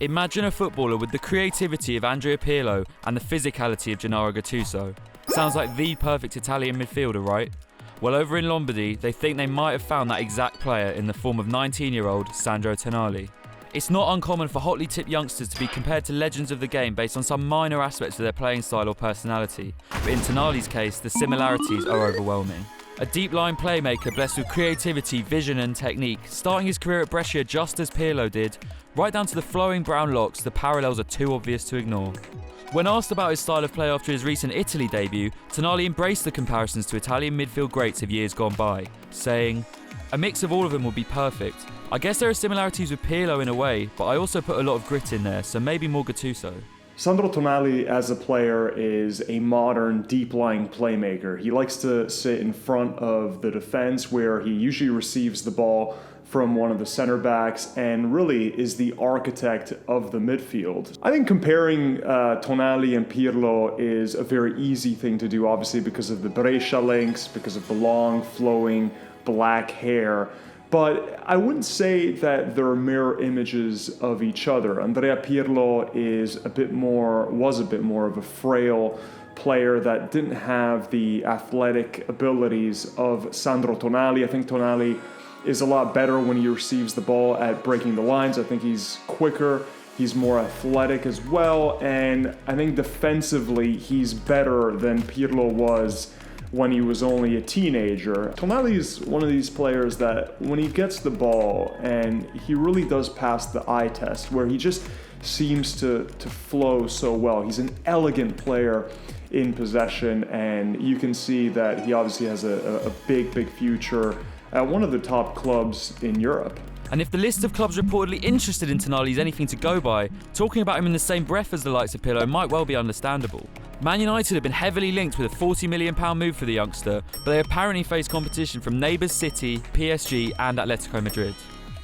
Imagine a footballer with the creativity of Andrea Pirlo and the physicality of Gennaro Gattuso. Sounds like the perfect Italian midfielder, right? Well, over in Lombardy, they think they might have found that exact player in the form of 19-year-old Sandro Tonali. It's not uncommon for hotly tipped youngsters to be compared to legends of the game based on some minor aspects of their playing style or personality, but in Tonali's case, the similarities are overwhelming. A deep-line playmaker blessed with creativity, vision and technique, starting his career at Brescia just as Pirlo did, right down to the flowing brown locks, the parallels are too obvious to ignore. When asked about his style of play after his recent Italy debut, Tonali embraced the comparisons to Italian midfield greats of years gone by, saying, "A mix of all of them would be perfect. I guess there are similarities with Pirlo in a way, but I also put a lot of grit in there, so maybe more Gattuso." Sandro Tonali as a player is a modern deep-lying playmaker. He likes to sit in front of the defense where he usually receives the ball from one of the center backs and really is the architect of the midfield. I think comparing Tonali and Pirlo is a very easy thing to do, obviously because of the Brescia links, because of the long flowing black hair. But I wouldn't say that they're mirror images of each other. Andrea Pirlo was a bit more of a frail player that didn't have the athletic abilities of Sandro Tonali. I think Tonali is a lot better when he receives the ball at breaking the lines. I think he's quicker, he's more athletic as well, and I think defensively he's better than Pirlo was when he was only a teenager. Tonali is one of these players that when he gets the ball, and he really does pass the eye test, where he just seems to flow so well. He's an elegant player in possession, and you can see that he obviously has a big future at one of the top clubs in Europe. And if the list of clubs reportedly interested in Tonali is anything to go by, talking about him in the same breath as the likes of Pirlo might well be understandable. Man United have been heavily linked with a £40 million move for the youngster, but they apparently face competition from neighbours City, PSG and Atletico Madrid.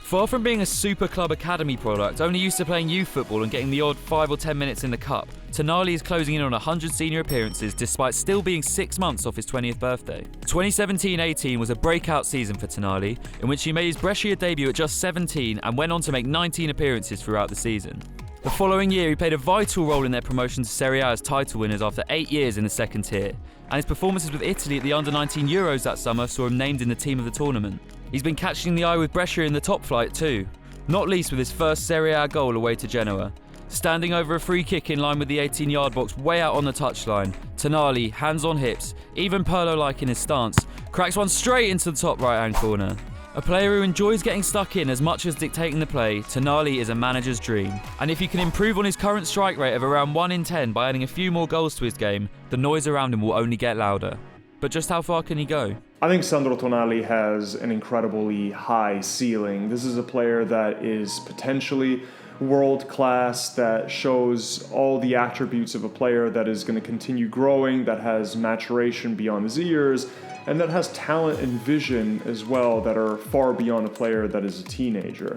Far from being a super club academy product, only used to playing youth football and getting the odd 5 or 10 minutes in the cup, Tonali is closing in on 100 senior appearances despite still being 6 months off his 20th birthday. 2017-18 was a breakout season for Tonali, in which he made his Brescia debut at just 17 and went on to make 19 appearances throughout the season. The following year, he played a vital role in their promotion to Serie A as title winners after 8 years in the second tier, and his performances with Italy at the Under-19 Euros that summer saw him named in the team of the tournament. He's been catching the eye with Brescia in the top flight too, not least with his first Serie A goal away to Genoa. Standing over a free kick in line with the 18-yard box way out on the touchline, Tonali, hands on hips, even Pirlo-like in his stance, cracks one straight into the top right-hand corner. A player who enjoys getting stuck in as much as dictating the play, Tonali is a manager's dream. And if he can improve on his current strike rate of around 1 in 10 by adding a few more goals to his game, the noise around him will only get louder. But just how far can he go? I think Sandro Tonali has an incredibly high ceiling. This is a player that is potentially world class, that shows all the attributes of a player that is going to continue growing, that has maturation beyond his years, and that has talent and vision as well that are far beyond a player that is a teenager.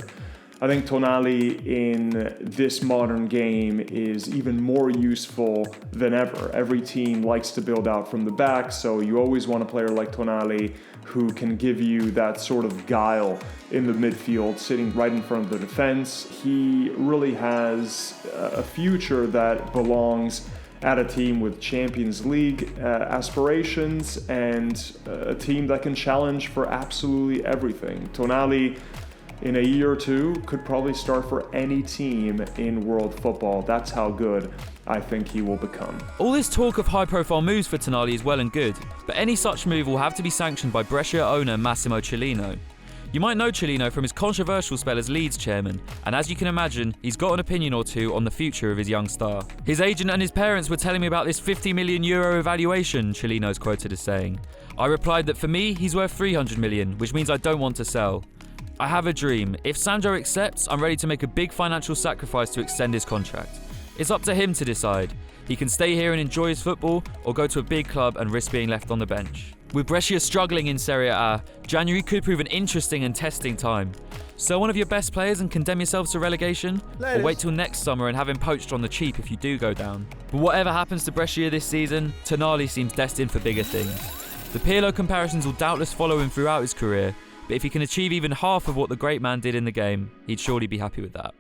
I think Tonali in this modern game is even more useful than ever. Every team likes to build out from the back, so you always want a player like Tonali who can give you that sort of guile in the midfield, sitting right in front of the defense. He really has a future that belongs at a team with Champions League aspirations and a team that can challenge for absolutely everything. Tonali, in a year or two, could probably start for any team in world football. That's how good I think he will become. All this talk of high-profile moves for Tonali is well and good, but any such move will have to be sanctioned by Brescia owner Massimo Cellino. You might know Cellino from his controversial spell as Leeds chairman, and as you can imagine, he's got an opinion or two on the future of his young star. His agent and his parents were telling me about this €50 million evaluation, Cellino's quoted as saying. I replied that for me, he's worth 300 million, which means I don't want to sell. I have a dream. If Sandro accepts, I'm ready to make a big financial sacrifice to extend his contract. It's up to him to decide. He can stay here and enjoy his football, or go to a big club and risk being left on the bench. With Brescia struggling in Serie A, January could prove an interesting and testing time. Sell one of your best players and condemn yourselves to relegation? Or wait till next summer and have him poached on the cheap if you do go down? But whatever happens to Brescia this season, Tonali seems destined for bigger things. The Pirlo comparisons will doubtless follow him throughout his career, but if he can achieve even half of what the great man did in the game, he'd surely be happy with that.